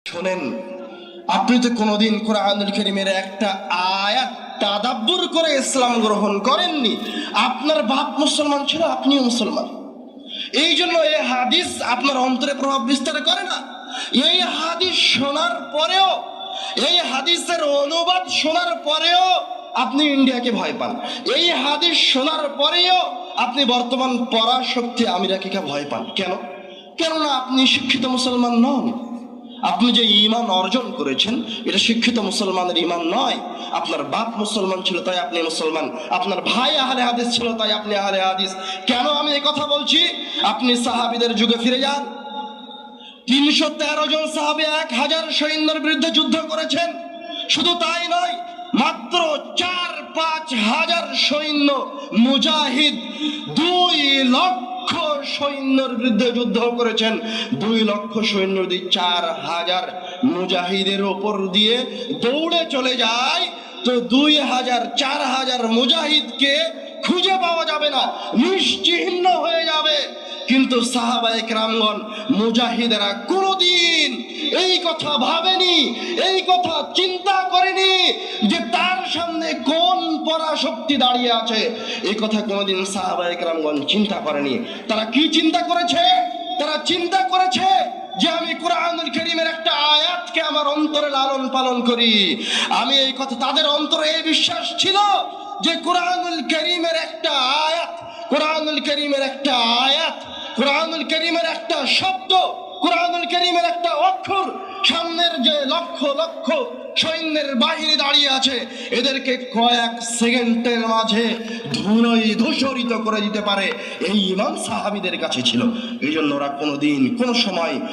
শোনেন, আপনি তো কোনোদিন কোরআনুল কারীমের একটা আয়াত তাদাব্বুর করে ইসলাম গ্রহণ করেননি। আপনার বাপ মুসলমান ছিল, আপনিও মুসলমান, এই জন্য এই হাদিস আপনার অন্তরে প্রভাব বিস্তার করে না। এই হাদিস শোনার পরেও, এই হাদিসের অনুবাদ শোনার পরেও আপনি ইন্ডিয়াকে ভয় পান। এই হাদিস শোনার পরেও আপনি বর্তমান পরাশক্তি আমেরিকাকে ভয় পান। কেন? কেননা আপনি শিক্ষিত মুসলমান নন। আপনি যে ঈমান অর্জন করেছেন এটা শিক্ষিত মুসলমানের ঈমান নয়। আপনার বাপ মুসলমান ছিল তাই আপনি মুসলমান, আপনার ভাই আহলে হাদিস ছিল তাই আপনি আহলে হাদিস। কেন আমি এই কথা বলছি? আপনি সাহাবীদের যুগে ফিরে যান। 313 জন সাহাবী 1000 সৈন্যের বিরুদ্ধে যুদ্ধ করেছেন। শুধু তাই নয়, মাত্র 4-5 হাজার সৈন্য মুজাহিদ 2 লক্ষ সৈন্যের বিরুদ্ধে যুদ্ধ করেছেন। 2 লক্ষ সৈন্য যদি 4000 মুজাহিদের ওপর দিয়ে দৌড়ে চলে যায় তো 4000 মুজাহিদকে খুঁজে পাওয়া যাবে না, নিশ্চিহ্ন হয়ে যাবে। কিন্তু সাহাবায়ে কেরামগণ, মুজাহিদেরা কোনোদিন এই কথা ভাবেনি, এই কথা চিন্তা করেনি যে তার সামনে কোন পরাশক্তি দাঁড়িয়ে আছে। এই কথা কোনোদিন সাহাবায়ে কেরামগণ চিন্তা করেনি। তারা কি চিন্তা করেছে? তারা চিন্তা করেছে যে আমি কোরআনুল কারীমের একটা আয়াতকে আমার অন্তরে লালন পালন করি। আমি এই কথা, তাদের অন্তরে এই বিশ্বাস ছিল যে কোরআনুল কারীমের একটা আয়াত, কোরআনুল কারীমের একটা আয়াত, কোরআনুল কারীমের একটা শব্দ, কোরআনুল কারীমের একটা অক্ষর সামনের যে লক্ষ লক্ষ সৈন্যের বাহিরে দাঁড়িয়ে আছে এদেরকে কয়েক সেকেন্ডের মাঝে ধূসরিত করে দিতে পারে, এই ঈমান সাহাবীদের কাছে ছিল। এই জন্য ওরা কোনোদিন কোনো সময়